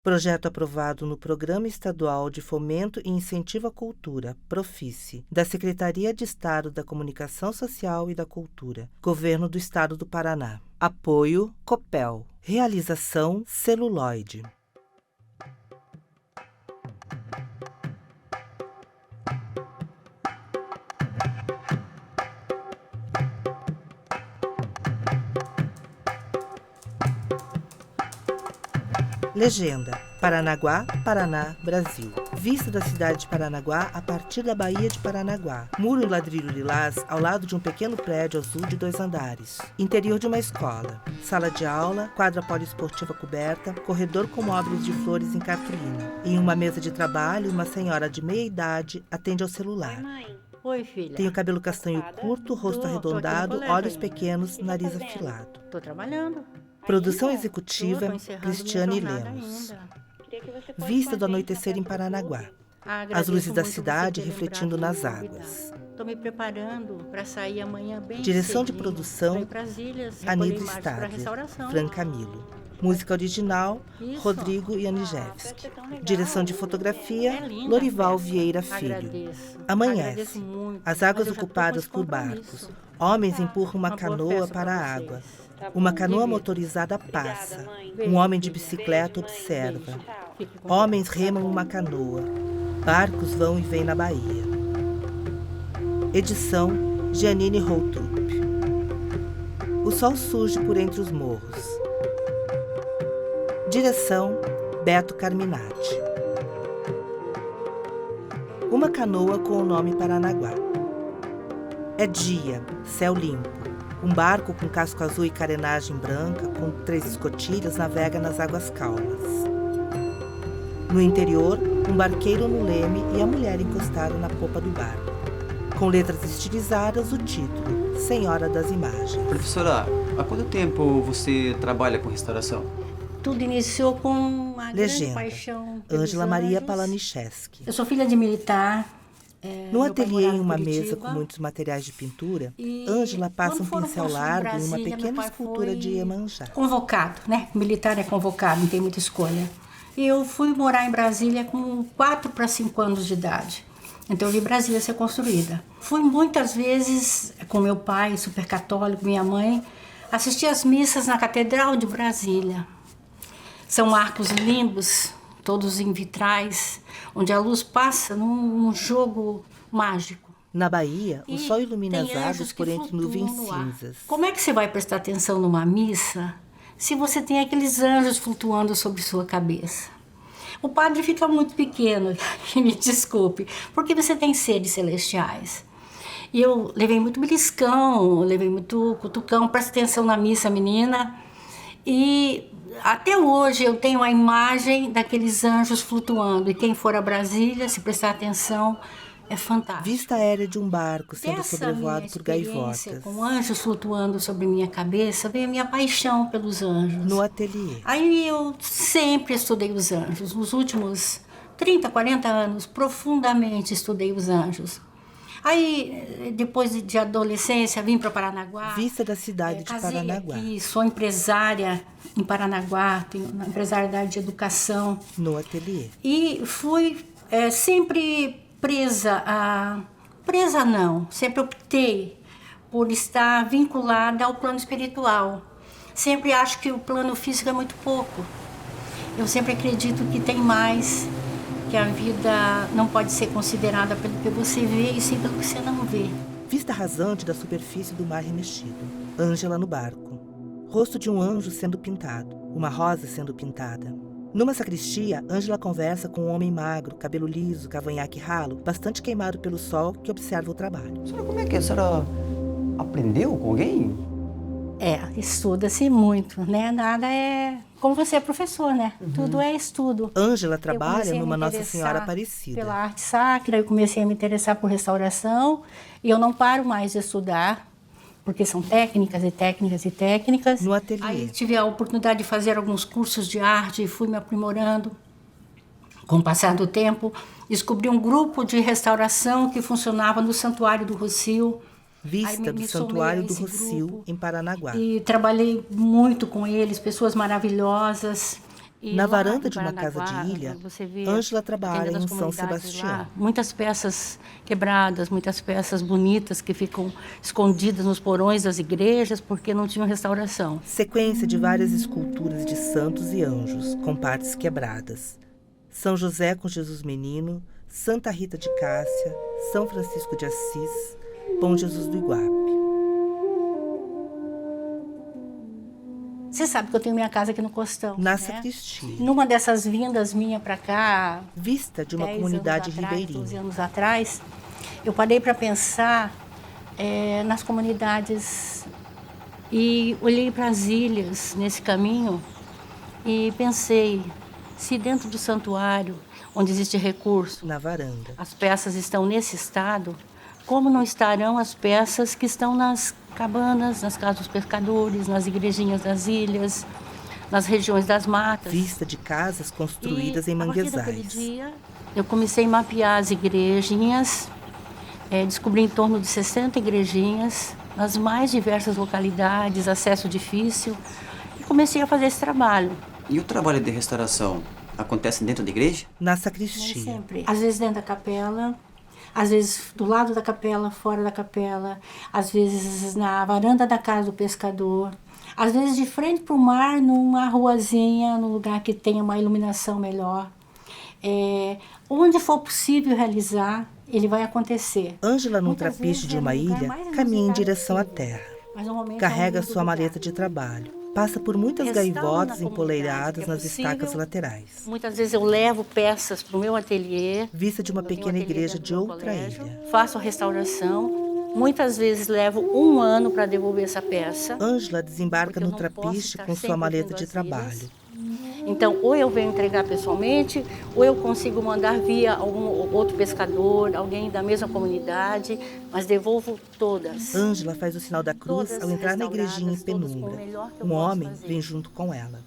Projeto aprovado no Programa Estadual de Fomento e Incentivo à Cultura, Profice, da Secretaria de Estado da Comunicação Social e da Cultura, Governo do Estado do Paraná. Apoio Copel. Realização Celuloide. Legenda: Paranaguá, Paraná, Brasil. Vista da cidade de Paranaguá a partir da Baía de Paranaguá. Muro em ladrilho lilás ao lado de um pequeno prédio azul de 2 andares. Interior de uma escola. Sala de aula, quadra poliesportiva coberta, corredor com móveis de flores em cartolina. Em uma mesa de trabalho, uma senhora de meia idade atende ao celular. Oi, mãe. Oi, filha. Tem o cabelo castanho curto, rosto arredondado, olhos pequenos, nariz afilado. Tô trabalhando. Produção executiva, Cristiane Lemos. Vista do anoitecer em Paranaguá. As luzes da cidade refletindo nas águas. Estou me preparando para sair amanhã bem Direção de cedinho, produção, pra ir pra Ilhas, Anidro recolher imagens pra Stadler, restauração. Fran Camilo. Música original, Isso. Rodrigo Janijewski. Direção de fotografia, É linda Lorival a festa. Vieira Filho. Agradeço. Amanhece. Agradeço muito, As águas mas eu já tô com ocupadas esse por compromisso. barcos. Homens empurram uma Uma boa canoa festa para pra a vocês. água. Tá Uma bom, canoa Vivi. motorizada passa. Beijo, Um homem de filha. bicicleta observa. Fique com Homens Deus. remam uma canoa. Barcos vão e vêm na Bahia. Edição Giannini Houtrup. O sol surge por entre os morros. Direção Beto Carminati. Uma canoa com o nome Paranaguá. É dia, céu limpo. Um barco com casco azul e carenagem branca, com 3 escotilhas, navega nas águas calmas. No interior, um barqueiro no leme e a mulher encostada na popa do barco. Com letras estilizadas, o título, Senhora das Imagens. Professora, há quanto tempo você trabalha com restauração? Tudo iniciou com uma grande Legenda, paixão pelos Ângela Maria anjos. Palanicheski. Eu sou filha de militar. No meu pai ateliê, morava em uma Curitiba. mesa com muitos materiais de pintura, E Ângela passa quando um foram pincel construir largo em uma Brasília, meu pequena pai escultura foi de Iemanjá. convocado, né? Militar é convocado, não tem muita escolha. E eu fui morar em Brasília com 4 para 5 anos de idade. Então eu vi Brasília ser construída. Fui muitas vezes com meu pai, super católico, minha mãe, assistir às missas na Catedral de Brasília. São arcos lindos, todos em vitrais, onde a luz passa num jogo mágico. Na Bahia, o E sol ilumina tem as águas anjos que por entre nuvens flutuam no ar. cinzas. Como é que você vai prestar atenção numa missa se você tem aqueles anjos flutuando sobre sua cabeça? O padre fica muito pequeno, me desculpe, porque você tem seres celestiais. E eu levei muito beliscão, levei muito cutucão, presta atenção na missa, menina. E até hoje eu tenho a imagem daqueles anjos flutuando. E quem for a Brasília, se prestar atenção, é fantástico. Vista aérea de um barco sendo Dessa sobrevoado minha por experiência gaivotas. com anjos flutuando sobre minha cabeça, veio a minha paixão pelos anjos. No ateliê. Aí eu sempre estudei os anjos. Nos últimos 30, 40 anos, profundamente estudei os anjos. Aí, depois de adolescência, vim para Paranaguá. Vista da cidade de Casei Paranaguá. aqui, sou empresária em Paranaguá, tenho uma empresária da área de educação. No ateliê. E fui sempre sempre optei por estar vinculada ao plano espiritual. Sempre acho que o plano físico é muito pouco. Eu sempre acredito que tem mais, que a vida não pode ser considerada pelo que você vê e sim pelo que você não vê. Vista rasante da superfície do mar remexido. Ângela no barco. Rosto de um anjo sendo pintado. Uma rosa sendo pintada. Numa sacristia, Ângela conversa com um homem magro, cabelo liso, cavanhaque ralo, bastante queimado pelo sol, que observa o trabalho. Senhora, como é que é? A senhora aprendeu com alguém? Estuda-se muito, né? Nada é... Como você é professor, né? Tudo é estudo. Ângela Eu trabalha comecei a me numa Nossa interessar Senhora Aparecida. pela arte sacra, eu comecei a me interessar por restauração e eu não paro mais de estudar, porque são técnicas e técnicas e técnicas. No ateliê. Aí tive a oportunidade de fazer alguns cursos de arte e fui me aprimorando. Com o passar do tempo, descobri um grupo de restauração que funcionava no Santuário do Rossio. Vista do me somei Santuário a do esse Rossio, grupo em Paranaguá. E trabalhei muito com eles, pessoas maravilhosas. E Na lá varanda em de uma casa Paranaguá, de ilha, você vê, Ângela dependendo trabalha das em São comunidades Sebastião. lá, muitas peças quebradas, muitas peças bonitas que ficam escondidas nos porões das igrejas porque não tinham restauração. Sequência de várias esculturas de santos e anjos, com partes quebradas. São José com Jesus Menino, Santa Rita de Cássia, São Francisco de Assis, Bom Jesus do Iguape. Você sabe que eu tenho minha casa aqui no Costão, Na né? sacristia, Numa dessas vindas minha para cá, vista de uma 10 comunidade anos atrás, 12 ribeirinha. anos atrás, eu parei para pensar nas comunidades e olhei para as ilhas nesse caminho e pensei, se dentro do santuário, onde existe recurso, Na varanda. as peças estão nesse estado, como não estarão as peças que estão nas cabanas, nas casas dos pescadores, nas igrejinhas das ilhas, nas regiões das matas. Vista de casas construídas em A partir daquele manguezais. dia, eu comecei a mapear as igrejinhas, descobri em torno de 60 igrejinhas, nas mais diversas localidades, acesso difícil, e comecei a fazer esse trabalho. E o trabalho de restauração acontece dentro da igreja? Na Nem sacristia. sempre. Às vezes dentro da capela, às vezes do lado da capela, fora da capela, às vezes na varanda da casa do pescador, às vezes de frente para o mar, numa ruazinha, num lugar que tenha uma iluminação melhor. Onde for possível realizar, ele vai acontecer. Ângela, num Muitas trapiche vezes de é uma no lugar ilha, mais caminha em inusitado direção à possível. terra. Mas normalmente Carrega é um sua lugar. maleta de trabalho. Passa por muitas Restaura gaivotas na empoleiradas comunidade, que é nas estacas possível. laterais. Muitas vezes eu levo peças para o meu ateliê. Vista de uma Eu tenho um pequena ateliê igreja dentro de do meu outra colégio, ilha. faço a restauração. Muitas vezes levo 1 ano para devolver essa peça. Ângela desembarca Porque eu no não posso trapiche estar com sua sempre maleta vendo de as trabalho. ilhas. Então, ou eu venho entregar pessoalmente, ou eu consigo mandar via algum outro pescador, alguém da mesma comunidade, mas devolvo todas. Ângela faz o sinal da cruz Todas ao entrar na restauradas, igrejinha em todas com o penumbra. melhor que eu Um posso homem fazer. vem junto com ela.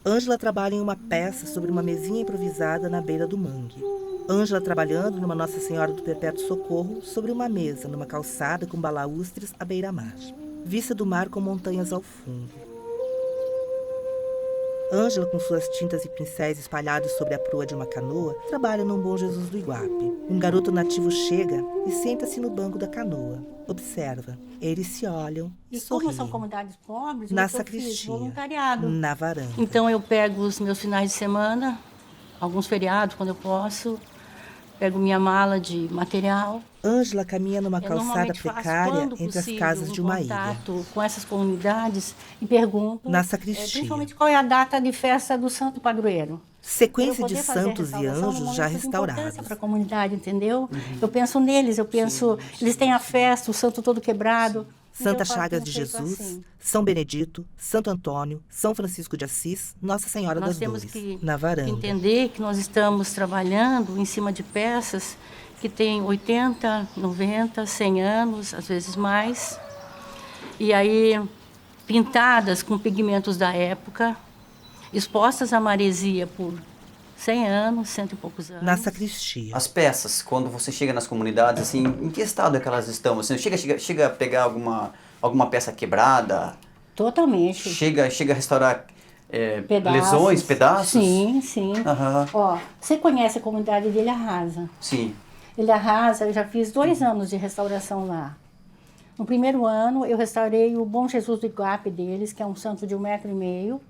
Ângela trabalha em uma peça sobre uma mesinha improvisada na beira do mangue. Ângela trabalhando numa Nossa Senhora do Perpétuo Socorro sobre uma mesa numa calçada com balaústres à beira-mar. Vista do mar com montanhas ao fundo. Ângela, com suas tintas e pincéis espalhados sobre a proa de uma canoa, trabalha num Bom Jesus do Iguape. Um garoto nativo chega e senta-se no banco da canoa. Observa. Eles se olham e E como são sorriem. comunidades pobres, Na o que eu fiz? sacristia, Voluntariado. na varanda. Então eu pego os meus finais de semana, alguns feriados quando eu posso, pego minha mala de material. Ângela caminha numa Eu calçada normalmente faço, precária quando entre as possível, casas de uma ilha. contato com essas comunidades e pergunto, Na sacristia. principalmente qual é a data de festa do santo padroeiro. Sequência Pra eu de poder fazer a santos e restauração num anjos já momento de importância restaurados. para a comunidade, entendeu? Eu penso neles, eu penso, eles têm a festa, o santo todo quebrado. Então, Santa eu faço Chagas um de feito Jesus, assim. São Benedito, Santo Antônio, São Francisco de Assis, Nossa Senhora Nós das temos Dores, que na varanda. entender que nós estamos trabalhando em cima de peças que têm 80, 90, 100 anos, às vezes mais. E aí, pintadas com pigmentos da época, expostas à maresia por 100 anos, 100 e poucos anos. Na sacristia. As peças, quando você chega nas comunidades, assim, em que estado é que elas estão? Você chega a pegar alguma peça quebrada? Totalmente. Chega a restaurar Pedaços. lesões, pedaços? Sim, sim. Aham. Ó, você conhece a comunidade de Ilha Rasa? Sim. Ilha Rasa, eu já fiz 2 anos de restauração lá. No primeiro ano, eu restaurei o Bom Jesus do Iguape deles, que é um santo de 1,5 m.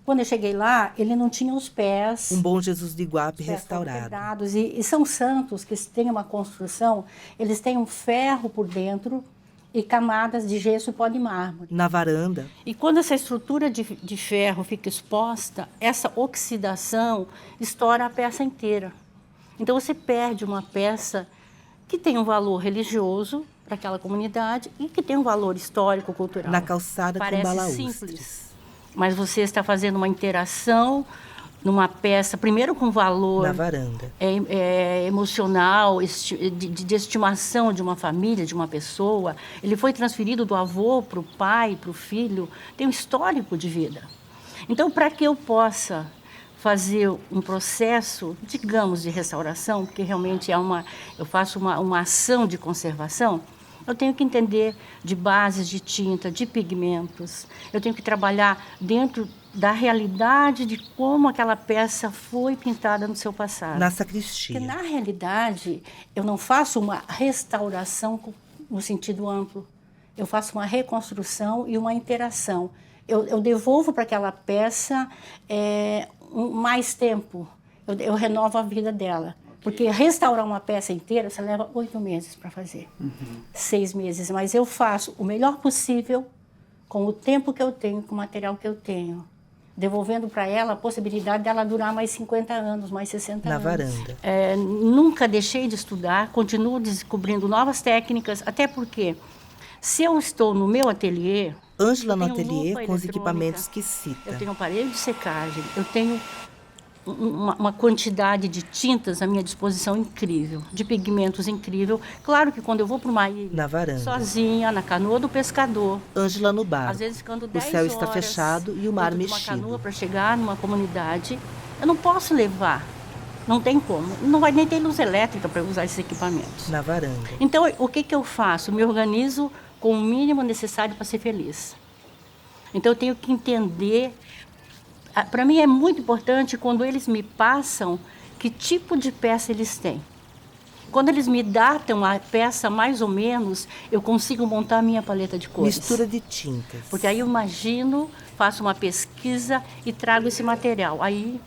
Quando eu cheguei lá, ele não tinha os pés. Um Bom Jesus do Iguape Os pés estavam restaurado. quebrados. E são santos que têm uma construção, eles têm um ferro por dentro e camadas de gesso e pó de mármore. Na varanda, E quando essa estrutura de ferro fica exposta, essa oxidação estoura a peça inteira. Então você perde uma peça que tem um valor religioso para aquela comunidade e que tem um valor histórico, cultural. na calçada com Parece balaústres. simples, mas você está fazendo uma interação numa peça, primeiro com valor Na varanda. emocional, de estimação de uma família, de uma pessoa. Ele foi transferido do avô para o pai, para o filho, tem um histórico de vida. Então, para que eu possa fazer um processo, digamos, de restauração, porque realmente eu faço uma ação de conservação, Eu tenho que entender de bases de tinta, de pigmentos. Eu tenho que trabalhar dentro da realidade de como aquela peça foi pintada no seu passado. Na Porque, sacristia. na realidade, eu não faço uma restauração no sentido amplo. Eu faço uma reconstrução e uma interação. Eu devolvo para aquela peça mais tempo. Eu renovo a vida dela. Porque restaurar uma peça inteira, você leva 8 meses para fazer. 6 meses. Mas eu faço o melhor possível com o tempo que eu tenho, com o material que eu tenho. Devolvendo para ela a possibilidade dela durar mais 50 anos, mais 60 Na anos. varanda. Nunca deixei de estudar, continuo descobrindo novas técnicas, até porque se eu estou no meu ateliê... Ângela no eu tenho ateliê lupa com os eletrônica, equipamentos que cita. eu tenho aparelho de secagem, eu tenho uma quantidade de tintas à minha disposição incrível, de pigmentos incrível. Claro que quando eu vou para uma ilha, Na varanda. sozinha, na canoa do pescador, Ângela no bar. às vezes ficando O 10 céu está horas fechado e o mar dentro de uma mexido. canoa para chegar numa comunidade, eu não posso levar, não tem como. Não vai nem ter luz elétrica para usar esses equipamentos. Na varanda. Então, o que eu faço? Me organizo com o mínimo necessário para ser feliz. Então, eu tenho que entender. Para mim é muito importante quando eles me passam que tipo de peça eles têm. Quando eles me datam a peça mais ou menos, eu consigo montar a minha paleta de cores. Mistura de tintas. Porque aí eu imagino, faço uma pesquisa e trago esse material. Aí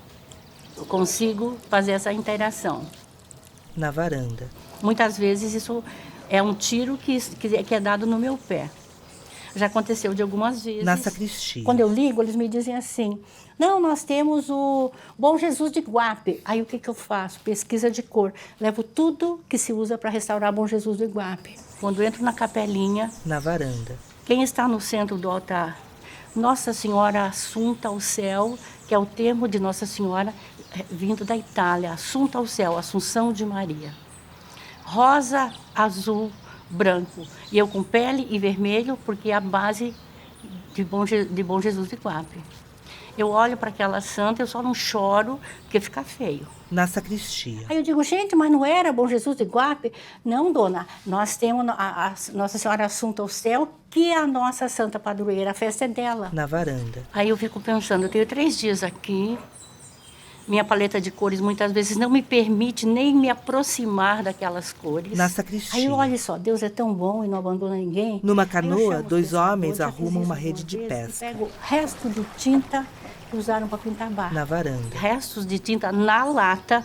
eu consigo fazer essa interação. Na varanda. Muitas vezes isso é um tiro que é dado no meu pé. Já aconteceu de algumas vezes. Na sacristia. Quando eu ligo, eles me dizem assim, não, nós temos o Bom Jesus de Iguape. Aí o que eu faço? Pesquisa de cor. Levo tudo que se usa para restaurar Bom Jesus do Iguape. Quando eu entro na capelinha, Na varanda. quem está no centro do altar? Nossa Senhora Assunta ao Céu, que é o termo de Nossa Senhora vindo da Itália. Assunta ao Céu, Assunção de Maria. Rosa, azul, branco. E eu com pele e vermelho, porque é a base de Bom Jesus de Iguape. Eu olho para aquela santa, eu só não choro, porque fica feio. Na sacristia. Aí eu digo, gente, mas não era Bom Jesus de Iguape? Não, dona, nós temos a Nossa Senhora Assunta ao Céu, que é a nossa santa padroeira, a festa é dela. Na varanda. Aí eu fico pensando, eu tenho 3 dias aqui, minha paleta de cores muitas vezes não me permite nem me aproximar daquelas cores. Na sacristia. Aí eu olho só, Deus é tão bom e não abandona ninguém. Numa Aí eu canoa, chamo os 2 pescadores, homens já fiz arrumam isso uma rede de algumas vezes, pesca. Pego o resto de tinta que usaram para pintar barco. Na varanda. Restos de tinta na lata,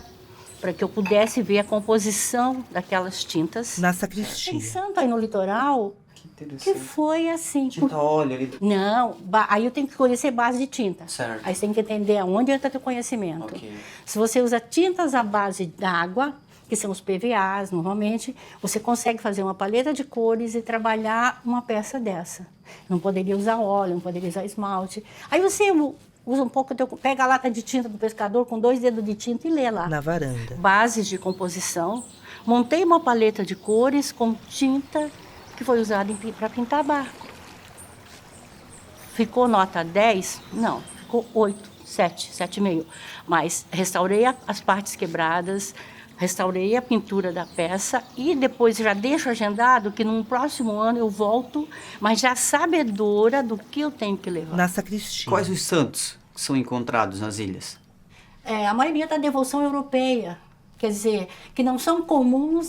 para que eu pudesse ver a composição daquelas tintas. Na sacristia. Pensando aí no litoral, Que que interessante. foi assim. Tinta óleo ali. Não, aí eu tenho que conhecer base de tinta. Certo. Aí você tem que entender aonde entra teu conhecimento. Ok. Se você usa tintas à base d'água, que são os PVAs normalmente, você consegue fazer uma paleta de cores e trabalhar uma peça dessa. Não poderia usar óleo, não poderia usar esmalte. Aí você usa um pouco, pega a lata de tinta do pescador com 2 dedos de tinta e lê lá. Na varanda. Bases de composição. Montei uma paleta de cores com tinta que foi usada para pintar barco. Ficou nota 10? Não, ficou 8, 7, 7,5. Mas restaurei as partes quebradas, restaurei a pintura da peça e depois já deixo agendado que no próximo ano eu volto, mas já sabedora do que eu tenho que levar. Na sacristia. Quais os santos que são encontrados nas ilhas? A maioria da devoção europeia, quer dizer, que não são comuns